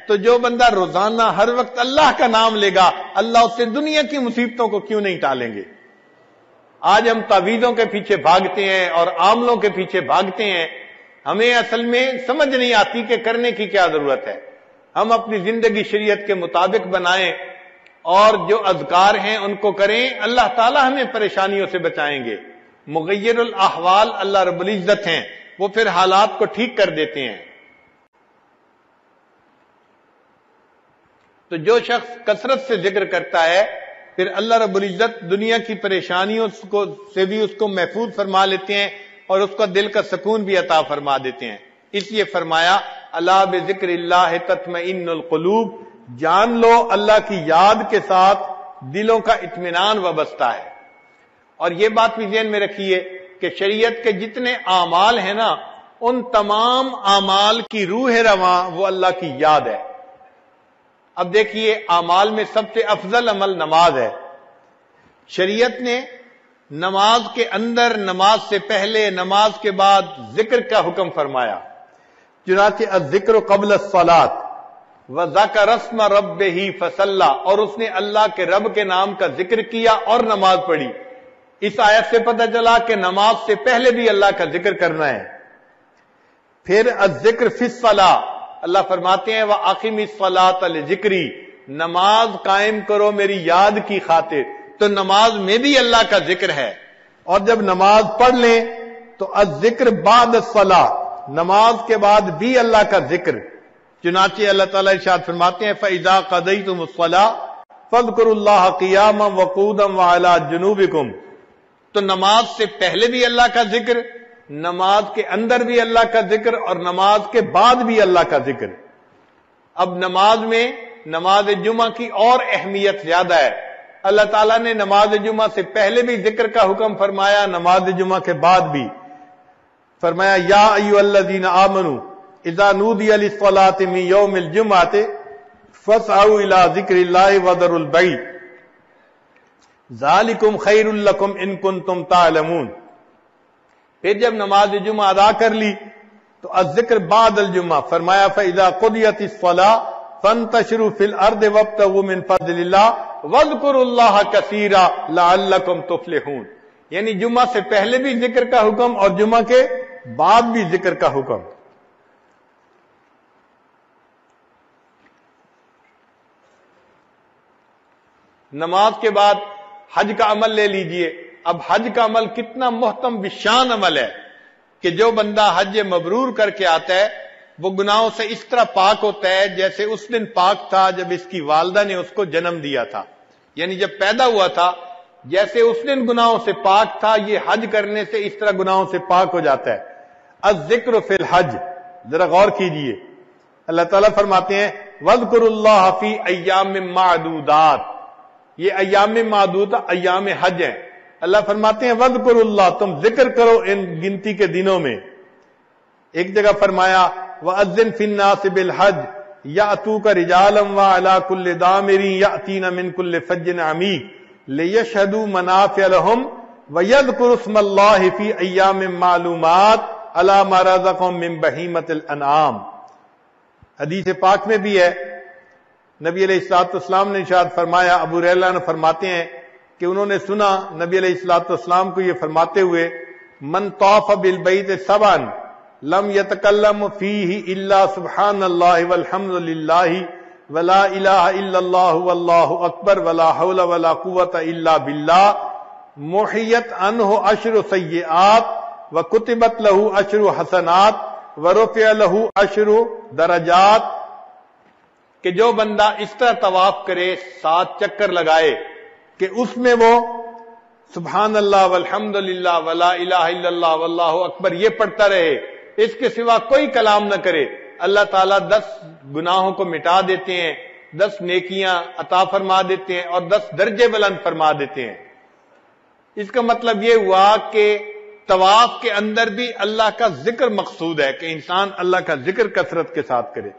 تو جو بندہ روزانہ ہر وقت اللہ کا نام لے گا، اللہ اس سے دنیا کی مصیبتوں کو کیوں نہیں ٹالیں گے؟ آج ہم تعویذوں کے پیچھے بھاگتے ہیں اور عاملوں کے پیچھے بھاگتے ہیں، ہمیں اصل میں سمجھ نہیں آتی کہ کرنے کی کیا ضرورت ہے۔ ہم اپنی زندگی شریعت کے مطابق بنائیں اور جو اذکار ہیں ان کو کریں، اللہ تعالی ہمیں پریشانیوں سے بچائیں گے۔ مغیر الاحوال اللہ رب العزت ہیں، وہ پھر حالات کو ٹھیک کر دیتے ہیں۔ تو جو شخص کثرت سے ذکر کرتا ہے پھر اللہ رب العزت دنیا کی پریشانیوں سے بھی اس کو محفوظ فرما لیتے ہیں اور اس کو دل کا سکون بھی عطا فرما دیتے ہیں۔ اس لیے فرمایا الا بذکر اللہ تطمئن القلوب، جان لو اللہ کی یاد کے ساتھ دلوں کا اطمینان وابستہ ہے۔ اور یہ بات بھی ذہن میں رکھیے کہ شریعت کے جتنے اعمال ہیں نا، ان تمام اعمال کی روح رواں وہ اللہ کی یاد ہے۔ اب دیکھیے اعمال میں سب سے افضل عمل نماز ہے۔ شریعت نے نماز کے اندر، نماز سے پہلے، نماز کے بعد ذکر کا حکم فرمایا۔ چنانچہ الذکر قبل الصلاۃ وذکر اسم ربہ فصلی، اور اس نے اللہ کے رب کے نام کا ذکر کیا اور نماز پڑھی۔ اس آیت سے پتہ چلا کہ نماز سے پہلے بھی اللہ کا ذکر کرنا ہے۔ پھر الذکر فی الصلاۃ، اللہ فرماتے ہیں وَأَقِمِ الصَّلَاةَ لِذِكْرِی، نماز قائم کرو میری یاد کی خاطر۔ تو نماز میں بھی اللہ کا ذکر ہے، اور جب نماز پڑھ لیں تو الذکر بعد الصلاۃ، نماز کے بعد بھی اللہ کا ذکر۔ چنانچہ اللہ تعالیٰ ارشاد فرماتے ہیں فَإِذَا قَضَيْتُمُ الصَّلَاةَ فَاذْكُرُوا اللَّهَ قِيَامًا وَقُعُودًا وَعَلَىٰ جُنُوبِكُمْ، تو نماز سے پہلے بھی اللہ کا ذکر، نماز کے اندر بھی اللہ کا ذکر، اور نماز کے بعد بھی اللہ کا ذکر۔ اب نماز میں نماز جمعہ کی اور اہمیت زیادہ ہے۔ اللہ تعالیٰ نے نماز جمعہ سے پہلے بھی ذکر کا حکم فرمایا، نماز جمعہ کے بعد بھی فرمایا یا ایھا الذین آمنوا اذا نودی للصلاۃ من یوم الجمعۃ فاسعوا الی ذکر اللہ وذروا البیع ذالکم خیر لکم ان کنتم تعلمون۔ پھر جب نماز جمعہ ادا کر لی تو الذکر بعد الجمعہ فرمایا فاذا قضیت الصلاۃ فانتشروا فی الارض وابتغوا من فضل اللہ واذکروا اللہ کثیرا لعلکم تفلحون، یعنی جمعہ سے پہلے بھی ذکر کا حکم اور جمعہ کے بعد بھی ذکر کا حکم۔ نماز کے بعد حج کا عمل لے لیجئے۔ اب حج کا عمل کتنا محتم بشان عمل ہے کہ جو بندہ حج مبرور کر کے آتا ہے وہ گناہوں سے اس طرح پاک ہوتا ہے جیسے اس دن پاک تھا جب اس کی والدہ نے اس کو جنم دیا تھا، یعنی جب پیدا ہوا تھا جیسے اس دن گناہوں سے پاک تھا، یہ حج کرنے سے اس طرح گناہوں سے پاک ہو جاتا ہے۔ الذکر فی الحج، ذرا غور کیجئے، اللہ تعالیٰ فرماتے ہیں وَاذْكُرُوا اللَّهَ فِي أَيَّامٍ مَّعْدُودَاتٍ، یہ ایام معدود ایام حج ہیں۔ اللہ فرماتے ہیں وَاذْكُرُوا اللَّهَ، تم ذکر کرو ان گنتی کے دنوں میں۔ ایک جگہ فرمایا وَأَذِّن فِي النَّاسِ بِالْحَجِّ يَأْتُوكَ رِجَالًا وَعَلَىٰ كُلِّ ضَامِرٍ يَأْتِينَ مِنْ كُلِّ فَجٍّ عَمِيقٍ لِيَشْهَدُوا مَنَافِعَ لَهُمْ وَيَذْكُرُوا اسْمَ اللَّهِ فِي أَيَّامٍ مَّعْلُومَاتٍ عَلَىٰ مَا رَزَقَهُم مِّن بَهِيمَةِ الْأَنْعَامِ۔ حدیث پاک میں بھی ہے، نبی علیہ السلام نے ارشاد فرمایا، ابو ہریرہ نے فرماتے ہیں کہ انہوں نے سنا نبی علیہ السلام کو یہ فرماتے ہوئے من طاف بالبیت سبعا لم یتکلم فیہ الا سبحان اللہ والحمد للہ ولا الہ الا اللہ واللہ اکبر ولا حول ولا قوة الا باللہ محیت عنہ عشر سیئات وکتبت لہ عشر حسنات ورفع لہ عشر درجات، کہ جو بندہ اس طرح طواف کرے 7 چکر لگائے کہ اس میں وہ سبحان اللہ والحمد للہ ولا الہ الا اللہ واللہ اکبر یہ پڑھتا رہے، اس کے سوا کوئی کلام نہ کرے، اللہ تعالیٰ 10 گناہوں کو مٹا دیتے ہیں، 10 نیکیاں عطا فرما دیتے ہیں اور 10 درجے بلند فرما دیتے ہیں۔ اس کا مطلب یہ ہوا کہ طواف کے اندر بھی اللہ کا ذکر مقصود ہے کہ انسان اللہ کا ذکر کثرت کے ساتھ کرے۔